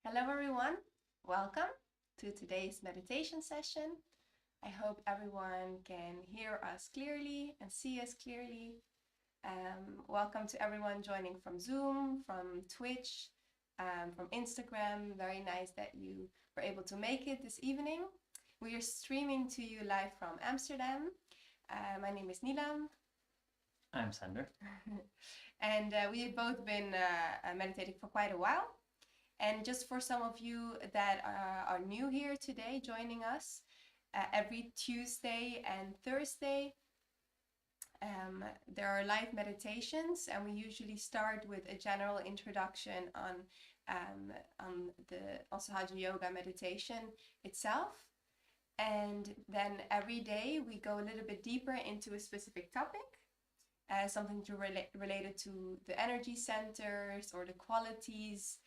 Hello everyone, welcome to today's meditation session. I hope everyone can hear us clearly and see us clearly. Welcome to everyone joining from Zoom, from Twitch, from Instagram. Very nice that you were able to make it this evening. We are streaming to you live from Amsterdam. My name is Nilam. I'm Sander. And we have both been meditating for quite a while. And just for some of you that are new here today, joining us, every Tuesday and Thursday, there are live meditations, and we usually start with a general introduction on the Asahja Yoga meditation itself. And then every day we go a little bit deeper into a specific topic, something related to the energy centers or the qualities,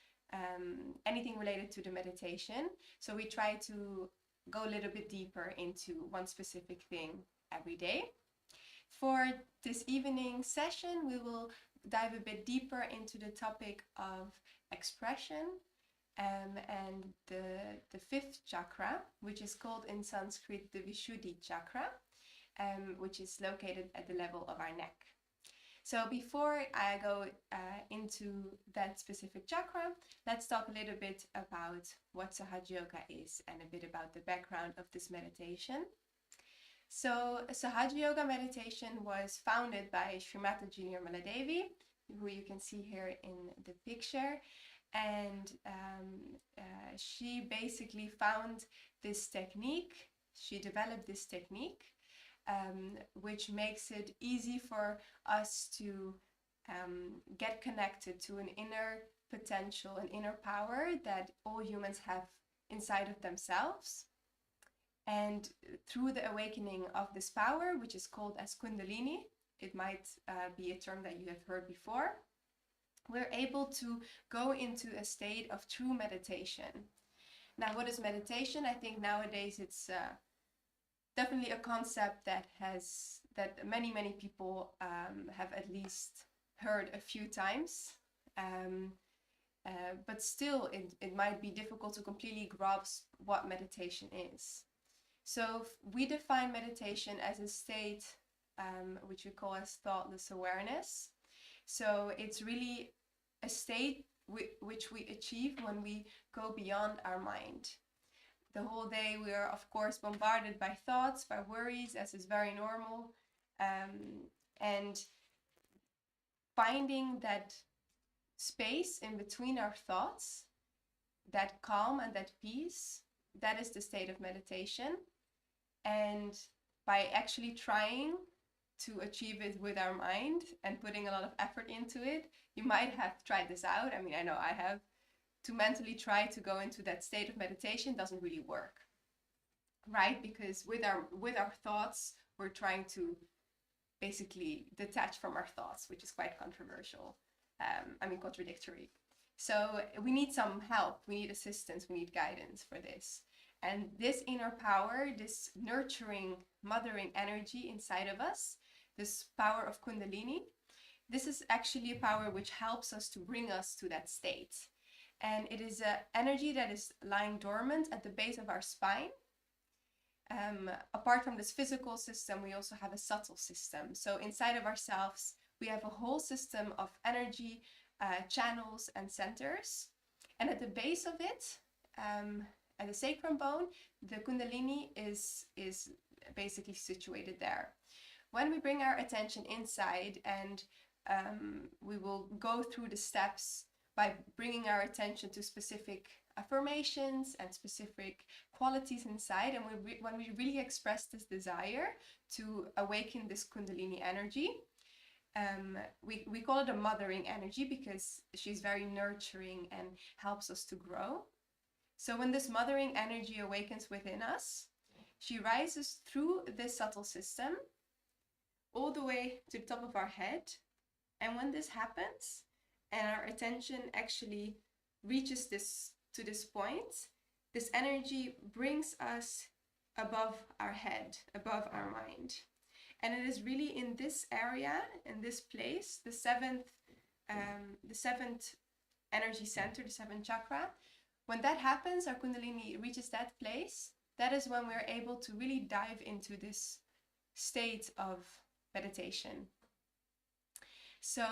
anything related to the meditation. So we try to go a little bit deeper into one specific thing every day. For this evening session, we will dive a bit deeper into the topic of expression and the fifth chakra, which is called in Sanskrit the Vishuddhi chakra, which is located at the level of our neck. So before I go into that specific chakra, let's talk a little bit about what Asahja Yoga is and a bit about the background of this meditation. So Asahja Yoga meditation was founded by Srimati Nirmala Devi, who you can see here in the picture. And she basically found this technique, she developed this technique, which makes it easy for us to get connected to an inner potential, an inner power that all humans have inside of themselves. And through the awakening of this power, which is called as Kundalini, it might be a term that you have heard before, we're able to go into a state of true meditation. Now, what is meditation? I think nowadays it's definitely a concept that many people have at least heard a few times. But still, it might be difficult to completely grasp what meditation is. So we define meditation as a state which we call as thoughtless awareness. So it's really a state which we achieve when we go beyond our mind. The whole day we are, of course, bombarded by thoughts, by worries, as is very normal. And finding that space in between our thoughts, that calm and that peace, that is the state of meditation. And by actually trying to achieve it with our mind and putting a lot of effort into it, you might have tried this out. I mean, I know I have. To mentally try to go into that state of meditation doesn't really work, right? Because with our thoughts, we're trying to basically detach from our thoughts, which is quite controversial. Contradictory. So we need some help, we need assistance, we need guidance for this. And this inner power, this nurturing, mothering energy inside of us, this power of Kundalini, this is actually a power which helps us to bring us to that state. And it is an energy that is lying dormant at the base of our spine. Apart from this physical system, we also have a subtle system. So inside of ourselves, we have a whole system of energy, channels and centers. And at the base of it, at the sacrum bone, the Kundalini is basically situated there. When we bring our attention inside, and we will go through the steps by bringing our attention to specific affirmations and specific qualities inside, and when we really express this desire to awaken this Kundalini energy, we call it a mothering energy because she's very nurturing and helps us to grow. So when this mothering energy awakens within us, she rises through this subtle system all the way to the top of our head. And when this happens, and our attention actually reaches to this point, this energy brings us above our head, above our mind. And it is really in this area, in this place, the seventh energy center, the seventh chakra. When that happens, our Kundalini reaches that place. That is when we're able to really dive into this state of meditation. So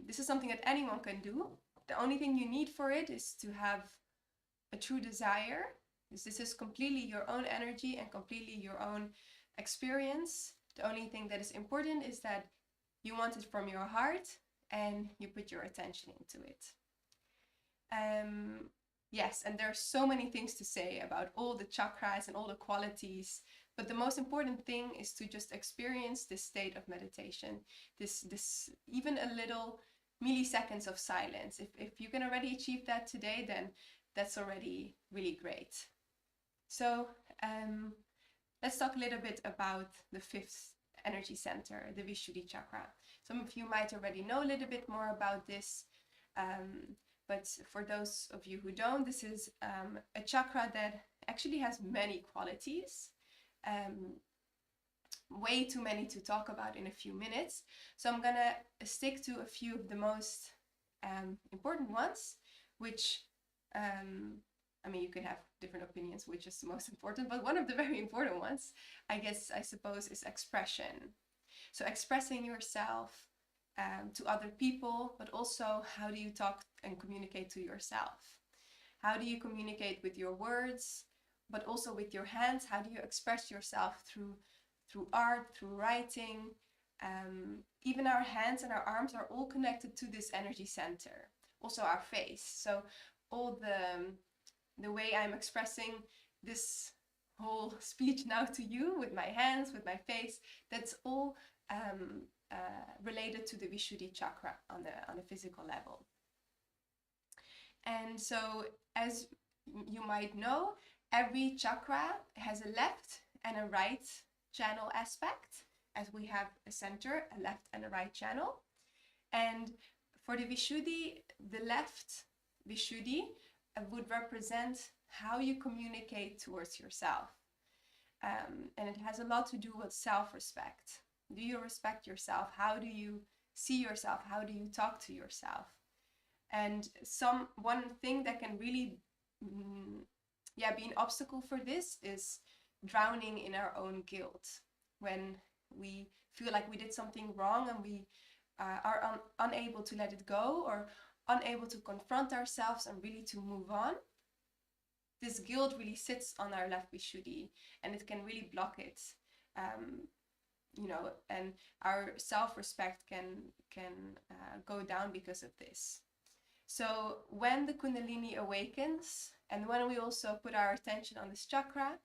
this is something that anyone can do. The only thing you need for it is to have a true desire. This is completely your own energy and completely your own experience. The only thing that is important is that you want it from your heart and you put your attention into it. Yes, and there are so many things to say about all the chakras and all the qualities, but the most important thing is to just experience this state of meditation, this even a little milliseconds of silence. If you can already achieve that today, then that's already really great. So let's talk a little bit about the fifth energy center, the Vishuddhi chakra. Some of you might already know a little bit more about this, but for those of you who don't, this is a chakra that actually has many qualities. Way too many to talk about in a few minutes. So I'm gonna stick to a few of the most important ones, which, you can have different opinions which is the most important, but one of the very important ones, I suppose, is expression. So expressing yourself to other people, but also how do you talk and communicate to yourself? How do you communicate with your words, but also with your hands? How do you express yourself through art, through writing? Even our hands and our arms are all connected to this energy center. Also our face. So all the way I'm expressing this whole speech now to you with my hands, with my face, that's all related to the Vishuddhi chakra on a physical level. And so, as you might know, every chakra has a left and a right channel aspect, as we have a center, a left and a right channel. And for the Vishuddhi, the left Vishuddhi would represent how you communicate towards yourself. And it has a lot to do with self-respect. Do you respect yourself? How do you see yourself? How do you talk to yourself? And one thing that can really be an obstacle for this is drowning in our own guilt. When we feel like we did something wrong and we are unable to let it go, or unable to confront ourselves and really to move on, this guilt really sits on our left Vishuddhi and it can really block it. And our self-respect can go down because of this. So when the Kundalini awakens, and when we also put our attention on this chakra,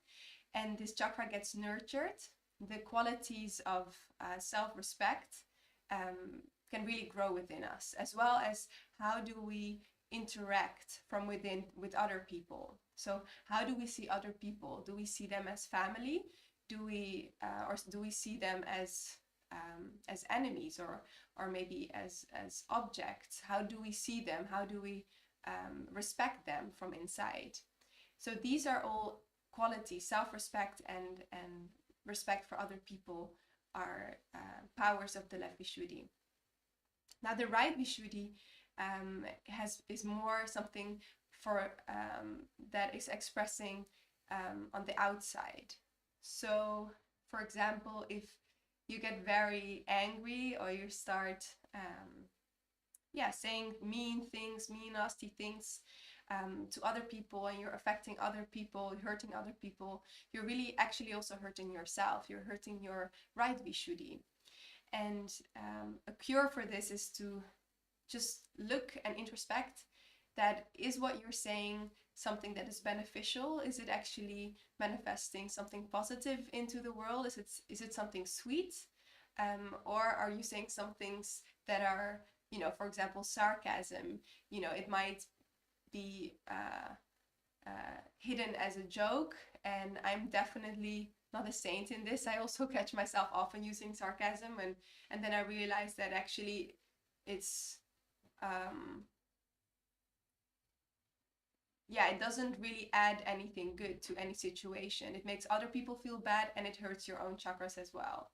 and this chakra gets nurtured, the qualities of self-respect can really grow within us, as well as how do we interact from within with other people. So how do we see other people? Do we see them as family? Or do we see them as enemies, or maybe as objects? How do we see them? How do we respect them from inside? So these are all qualities. Self-respect and respect for other people are powers of the left Vishuddhi. Now the right Vishuddhi is more something for that is expressing on the outside. So, for example, if you get very angry, or you start saying mean things, mean, nasty things to other people, and you're affecting other people, hurting other people, you're really actually also hurting yourself. You're hurting your right Vishuddhi. And a cure for this is to just look and introspect. That is what you're saying something that is beneficial? Is it actually manifesting something positive into the world? Is it something sweet? Or are you saying some things that are, for example, sarcasm? It might be hidden as a joke, and I'm definitely not a saint in this. I also catch myself often using sarcasm, and then I realize that actually it's it doesn't really add anything good to any situation. It makes other people feel bad, and it hurts your own chakras as well.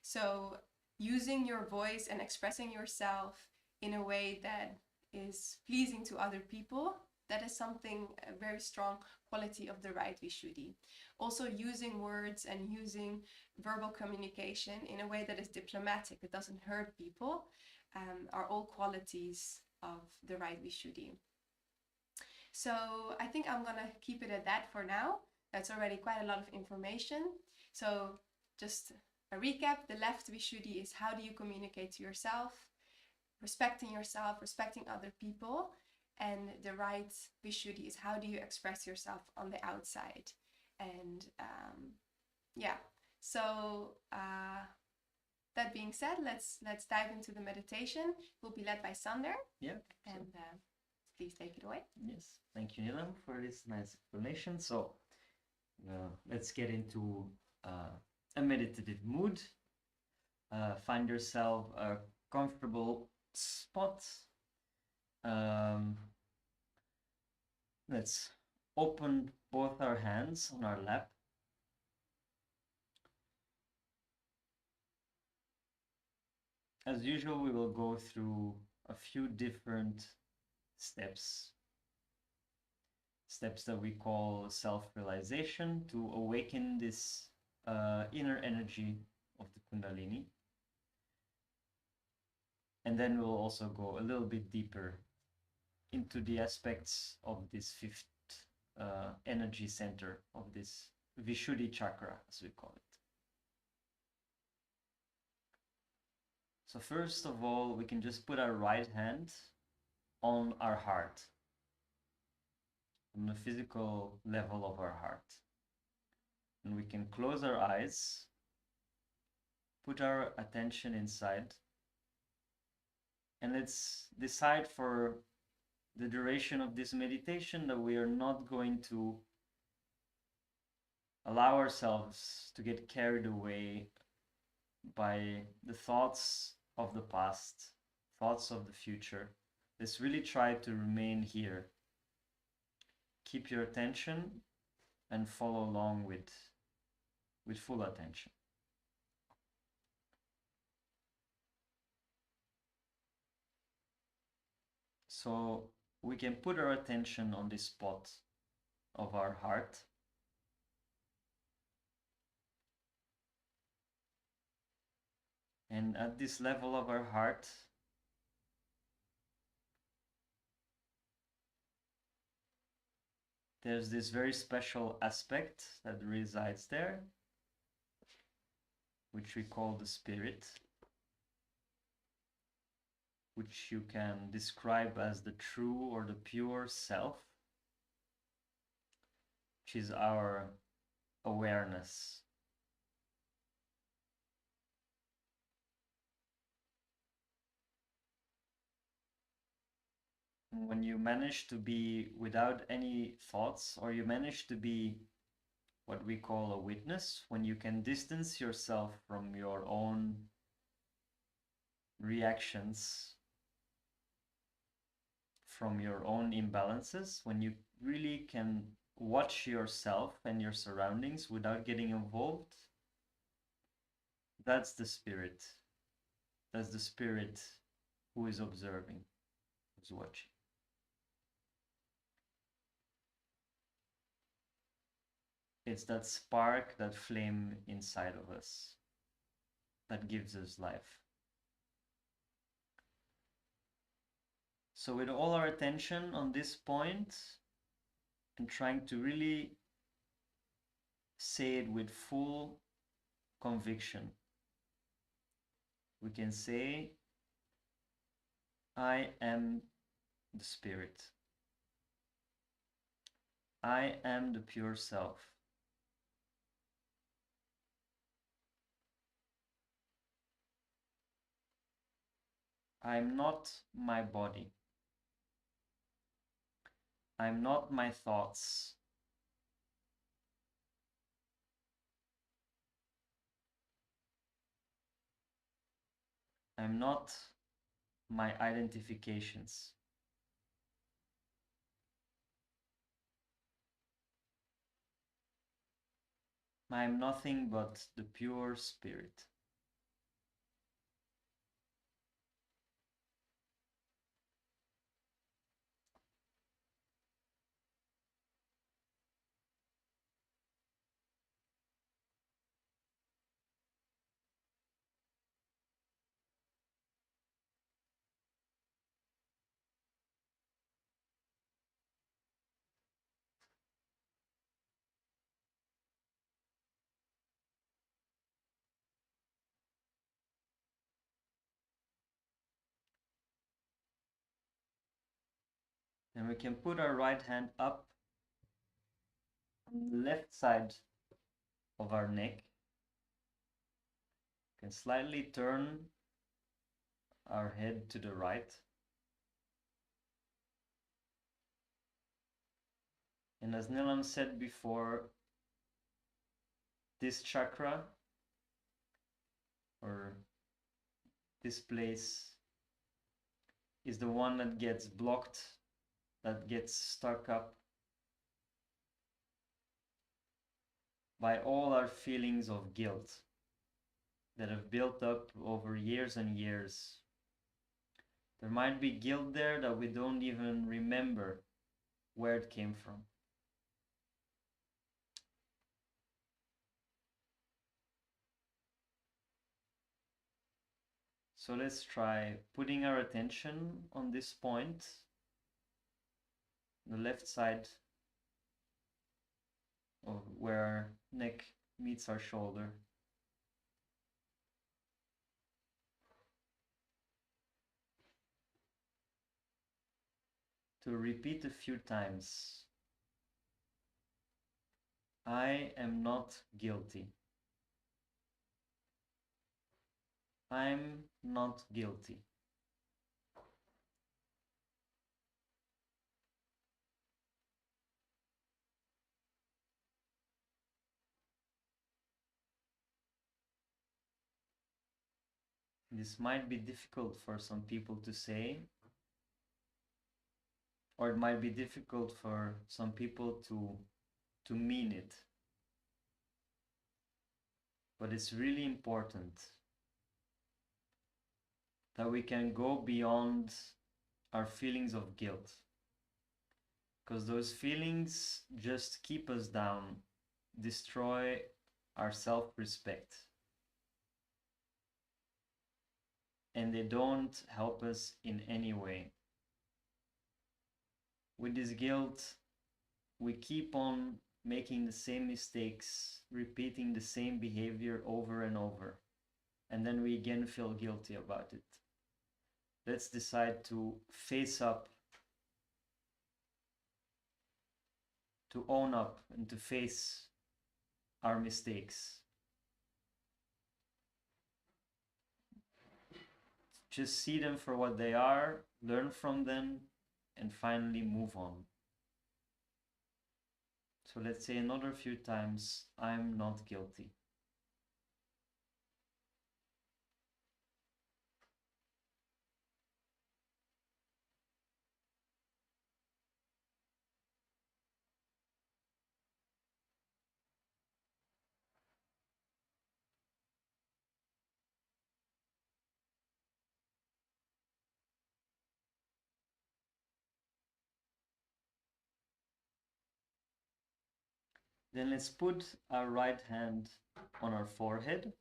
So using your voice and expressing yourself in a way that is pleasing to other people, that is something, a very strong quality of the right Vishuddhi. Also using words and using verbal communication in a way that is diplomatic, that doesn't hurt people, are all qualities of the right Vishuddhi. So I think I'm gonna keep it at that for now. That's already quite a lot of information. So just a recap: the left Vishuddhi is how do you communicate to yourself, respecting yourself, respecting other people. And the right Vishuddhi is how do you express yourself on the outside. And so that being said, let's dive into the meditation. We'll be led by Sander. Yeah. And please take it away. Yes, thank you, Nilam, for this nice explanation. So let's get into a meditative mood. Find yourself a comfortable spot. Let's open both our hands on our lap. As usual, we will go through a few different steps that we call self-realization, to awaken this inner energy of the Kundalini. And then we'll also go a little bit deeper into the aspects of this fifth energy center of this Vishuddhi chakra, as we call it. So first of all, we can just put our right hand on our heart, on the physical level of our heart. And we can close our eyes, put our attention inside, and let's decide for the duration of this meditation that we are not going to allow ourselves to get carried away by the thoughts of the past, thoughts of the future. Let's really try to remain here. Keep your attention and follow along with full attention. So we can put our attention on this spot of our heart. And at this level of our heart, there's this very special aspect that resides there, which we call the spirit, which you can describe as the true or the pure self, which is our awareness. When you manage to be without any thoughts, or you manage to be what we call a witness, when you can distance yourself from your own reactions, from your own imbalances, when you really can watch yourself and your surroundings without getting involved, that's the spirit. That's the spirit who is observing, who's watching. It's that spark, that flame inside of us that gives us life. So with all our attention on this point and trying to really say it with full conviction, we can say, I am the spirit. I am the pure self. I'm not my body. I'm not my thoughts. I'm not my identifications. I'm nothing but the pure spirit. And we can put our right hand up on the left side of our neck. We can slightly turn our head to the right. And as Nilam said before, this chakra, or this place, is the one that gets blocked, that gets stuck up by all our feelings of guilt that have built up over years and years. There might be guilt there that we don't even remember where it came from. So let's try putting our attention on this point, the left side of where our neck meets our shoulder. To repeat a few times. I am not guilty. I'm not guilty. this might be difficult for some people to say, or it might be difficult for some people to mean it. But it's really important that we can go beyond our feelings of guilt, because those feelings just keep us down, destroy our self-respect, and they don't help us in any way. With this guilt, we keep on making the same mistakes, repeating the same behavior over and over, and then we again feel guilty about it. Let's decide to face up, to own up, and to face our mistakes. Just see them for what they are, learn from them, and finally move on. So let's say another few times, I'm not guilty. Then let's put our right hand on our forehead.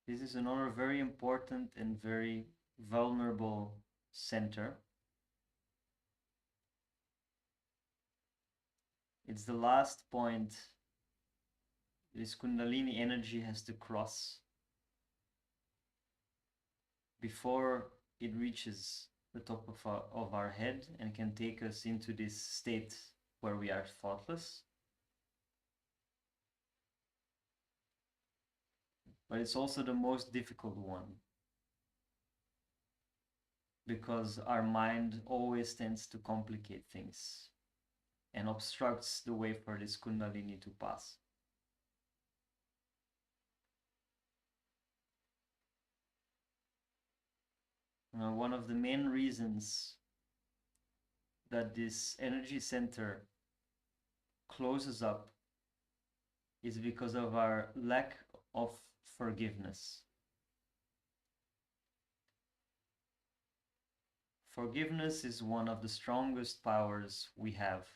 This is another very important and very vulnerable center. It's the last point this Kundalini energy has to cross before it reaches the top of our head and can take us into this state where we are thoughtless. But it's also the most difficult one, because our mind always tends to complicate things and obstructs the way for this Kundalini to pass. One of the main reasons that this energy center closes up is because of our lack of forgiveness. Forgiveness is one of the strongest powers we have.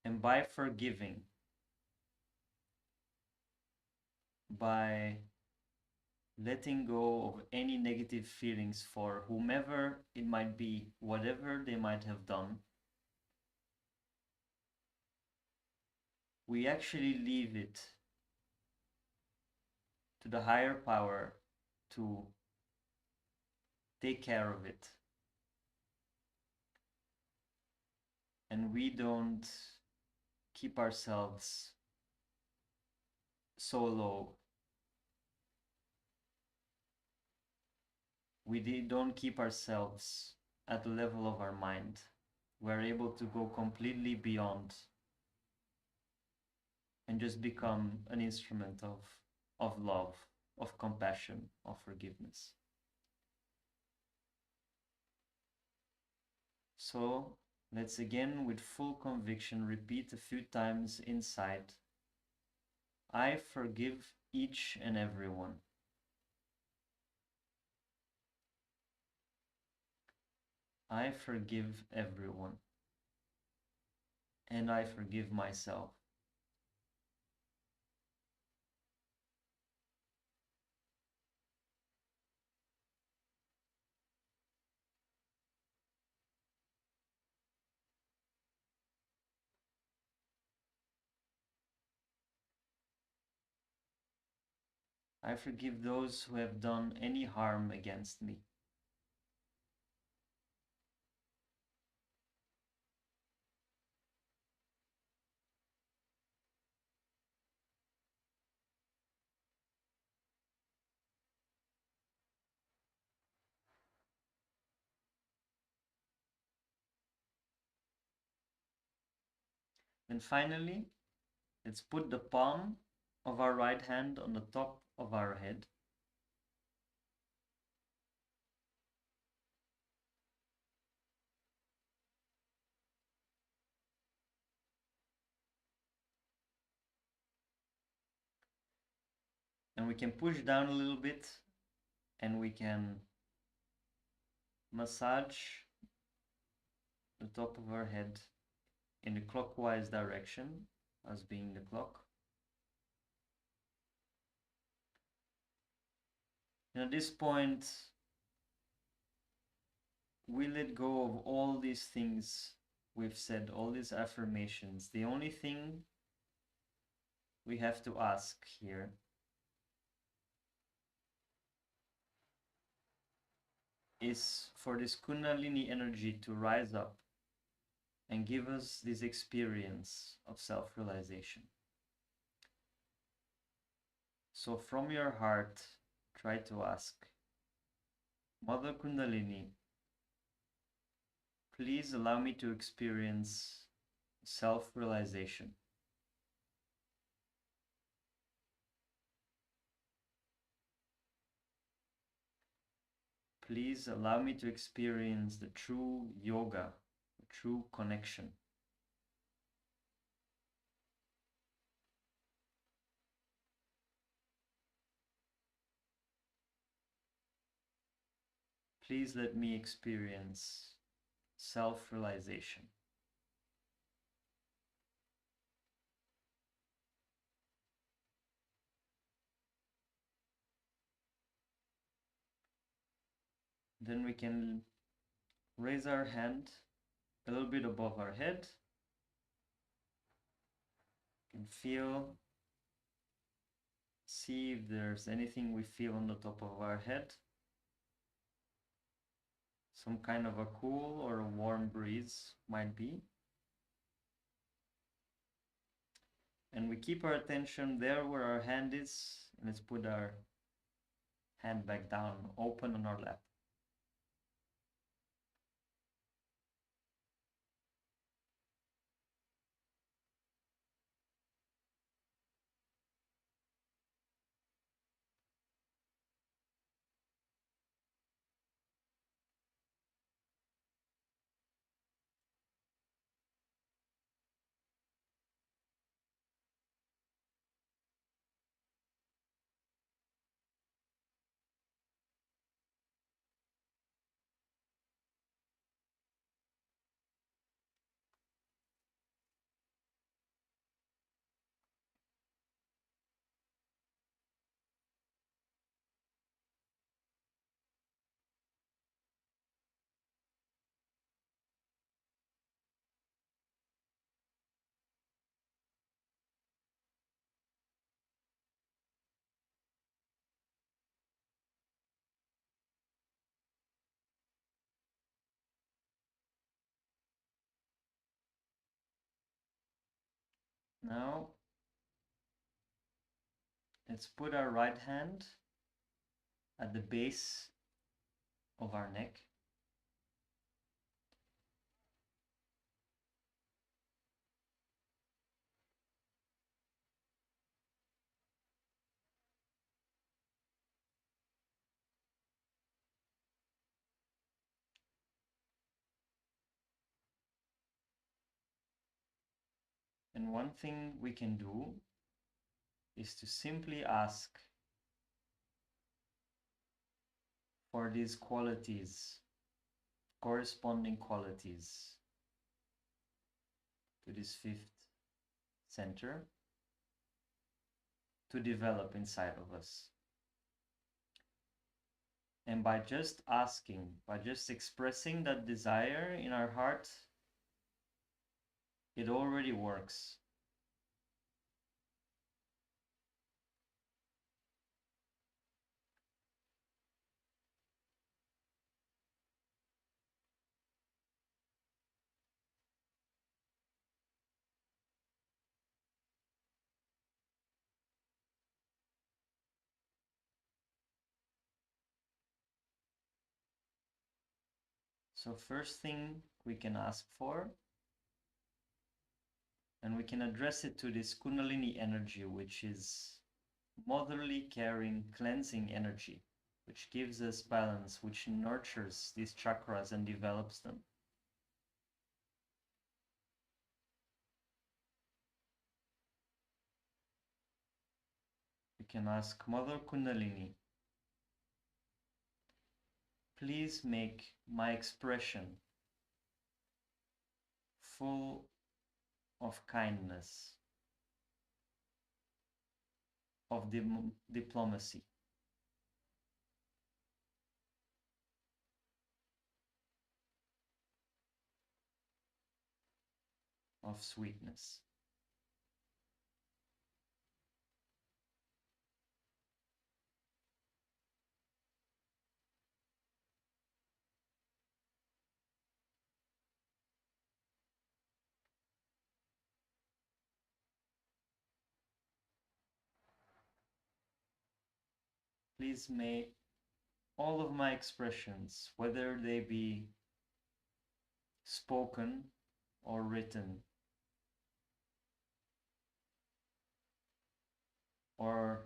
And by forgiving, by letting go of any negative feelings for whomever it might be, whatever they might have done, we actually leave it to the higher power to take care of it. And we don't keep ourselves so low. We don't keep ourselves at the level of our mind. We're able to go completely beyond and just become an instrument of love, of compassion, of forgiveness. So let's again, with full conviction, repeat a few times inside. I forgive each and everyone. I forgive everyone. And I forgive myself. I forgive those who have done any harm against me. And finally, let's put the palm of our right hand on the top of our head. And we can push down a little bit and we can massage the top of our head in the clockwise direction, as being the clock. And at this point, we let go of all these things we've said, all these affirmations. The only thing we have to ask here is for this Kundalini energy to rise up and give us this experience of self-realization. So from your heart, try to ask, Mother Kundalini, please allow me to experience self-realization. Please allow me to experience the true yoga, the true connection. Please let me experience self-realization. Then we can raise our hand a little bit above our head. You can feel, see if there's anything we feel on the top of our head. Some kind of a cool or a warm breeze might be. And we keep our attention there where our hand is. And let's put our hand back down, open on our lap. Now, let's put our right hand at the base of our neck. And one thing we can do is to simply ask for these qualities, corresponding qualities to this fifth center to develop inside of us. And by just asking, by just expressing that desire in our heart, it already works. So first thing we can ask for And we can address it to this Kundalini energy, which is motherly, caring, cleansing energy, which gives us balance, which nurtures these chakras and develops them. We can ask Mother Kundalini, please make my expression full of kindness, of diplomacy, of sweetness. Please may all of my expressions, whether they be spoken or written, or